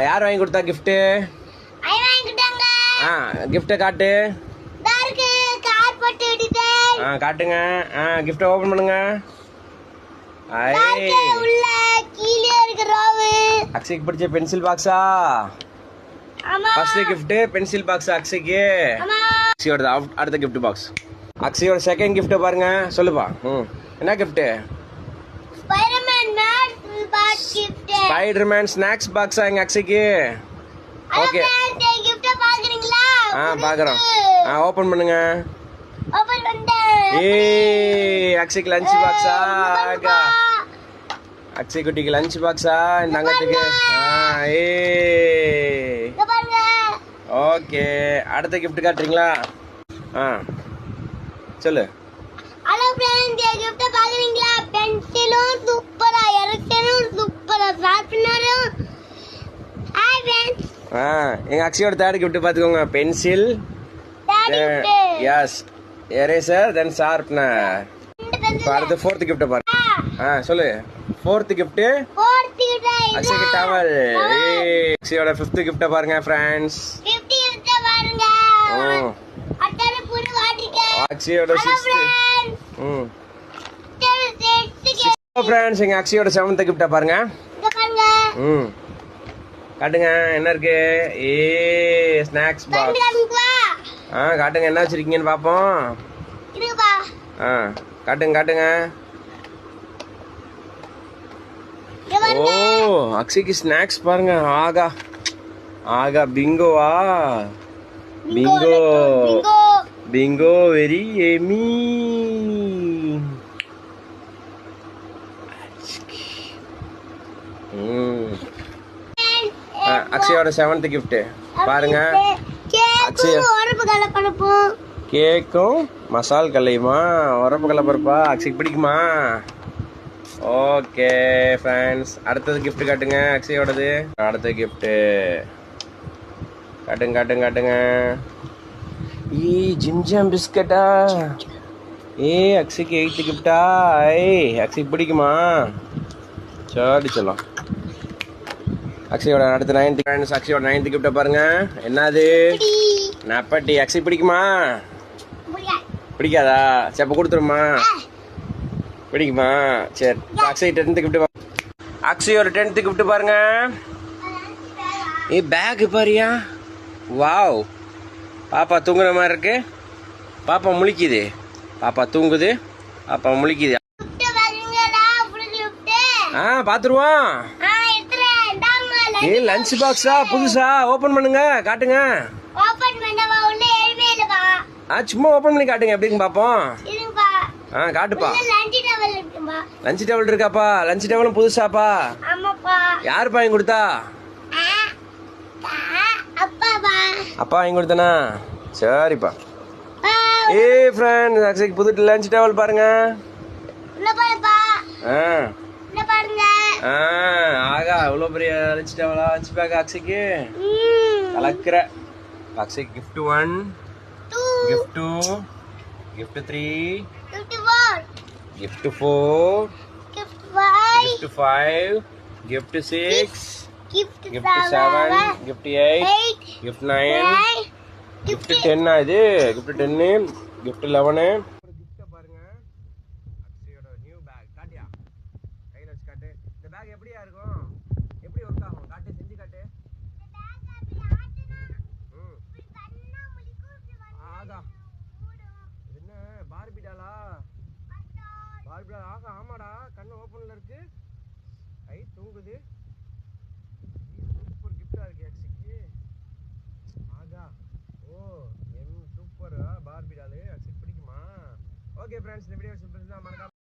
யார் வாங்கி கொடுத்தா gift? gift காட்டு. காட்டுங்க. gift ஓபன் பண்ணுங்க. அக்ஷய்க்கு பிடிச்ச பென்சில் பாக்ஸா? ஃபர்ஸ்ட் gift பென்சில் பாக்ஸ் அக்ஷய்க்கு. அக்ஷயோட அடுத்த gift பாக்ஸ். அக்ஷயோட செகண்ட் gift பாருங்க. சொல்லுப்பா. என்ன gift? ஸ்பைடர்மேன் ஸ்நாக்ஸ் பாக்ஸா எங்க அக்ஷய்க்கு? ஓகே. பாக்குறோம். ஓபன் பண்ணுங்க. அக்ஷய்க்கு லஞ்ச் பாக்ஸா? அக்ஷய் குட்டிக்கு லஞ்ச் பாக்ஸா? இந்த அங்கத்துக்கு. ஓகே. அடுத்த கிஃப்ட் காட்டுறீங்களா? சொல்லு. ஹலோ फ्रेंड्स, ये गिफ्ट பாக்குறீங்களா? பென்சிலும் சூப்பரா, எரக்டரும் சூப்பரா, ஷார்ப்னரும். Hi friends. எங்க அக்ஷயோட தேர்ட் கிஃப்ட் பாத்துக்கோங்க. Pencil, yes, eraser, then sharpener. அடுத்து ஃபோர்த் கிஃப்ட் பாருங்க. சொல்லு. ஃபோர்த் கிஃப்ட் அக்ஷய்க்கு டவல். அக்ஷயோட ஃபிஃப்த் கிஃப்ட் பாருங்க फ्रेंड्स. ஃபிஃப்த் கிஃப்ட் பாருங்க. அட்டர புடி வாட்டிக்க. அக்ஷயோட சிக்ஸ்த். ஃப்ரெண்ட்ஸ், எங்க அக்ஷயோட செவன்த் கிஃப்ட் பாருங்க. பாருங்க. காட்டுங்க என்ன இருக்கு. Snacks box. காட்டுங்க என்ன வச்சிருக்கீங்கன்னு பாப்போம். காட்டுங்க காட்டுங்க. அக்ஷய்க்கு ஸ்நாக்ஸ் பாருங்க. ஆகா ஆகா, பிங்கோவா? Bingo bingo very yummy. அக்ஷயோட செவன்த் கிஃப்ட் பாருங்க. கேக்கும் மசால் கல்லையுமா? உரப்பு கலப்பருப்பா? அக்ஷய்க்கு பிடிக்குமா? ஓகே ஃப்ரெண்ட்ஸ், அடுத்தது கிஃப்ட் காட்டுங்க அக்ஷயோடது. அடுத்த கிஃப்ட் காட்டுங்க காட்டுங்க காட்டுங்க. ஜிம்ஜாம் பிஸ்கட்டா? அக்ஷய்க்கு எயித்து கிஃப்டா? அக்ஷய்க்கு பிடிக்குமா? சரி சொல்லலாம். அக்ஷயோட அடுத்த நைன்த் ஃப்ரெண்ட்ஸ், அக்ஷயோட நைன்த் கிஃப்ட பாருங்க. என்னது? நப்பட்டி. அக்ஷய் பிடிக்குமா? பிடிக்காதா? செப்ப கொடுத்துருமா? பிடிக்குமா? சரி. Akshay 10th gift. அக்ஷயோட 10th கிஃப்ட் பாருங்க. பேக் பாரியா? வாவ், பாப்பா தூங்குற மாதிரி இருக்கு. பாப்பா முழிக்குது. பாப்பா தூங்குது. பாப்பா முழிக்குது. பாத்துருவோம். லஞ்ச் பாக்ஸா? புதுசா? ஓபன் பண்ணுங்க, காட்டுங்க. சும்மா ஓபன் பண்ணி காட்டுங்க எப்படின்னு பாப்போம். காட்டுப்பா. லஞ்ச் டேபிள் இருக்காப்பா? லஞ்ச் டேபிளும் புதுசாப்பா? யாரு வாங்கி கொடுத்தா? அப்பா வாங்கி கொடுத்தனா? சரிப்பா. ஃப்ரெண்ட்ஸ், அக்ஷய்க்கு புது லஞ்ச் டேபிள் பாருங்க. ஆகா, இவ்வளவு பெரிய லஞ்ச் டேபிளா? லஞ்ச் பேக் அக்ஷய்க்கு கலக்குற. அக்ஷய்க்கு gift 1, gift 2, gift 3, gift 4, gift 5, gift 6, gift 7, gift 8, gift 9, gift 10. இது gift 10, gift 11. gift பாருங்க. அக்ஷயோட நியூ பேக். காட்டியா? கையில வச்சு காட்டு. இந்த பேக் எப்படியா இருக்கும்? எப்படி ஒர்க் ஆகும்? காட்டு, செஞ்சு காட்டு. ஆகா, என்ன பார்பி டாலா? Barbie doll. ஆகா, ஆமாடா, கண்ணு ஓப்பன்ல இருக்கு. தூங்குது. சூப்பர் கிஃப்டா இருக்கு அக்ஷய்க்கு. ஆகா, சூப்பர் பார்பி டால். அக்ஷய்க்கு பிடிக்குமா? ஓகே ஃப்ரெண்ட்ஸ், இந்த வீடியோ சூப்பர் தான். மறக்காம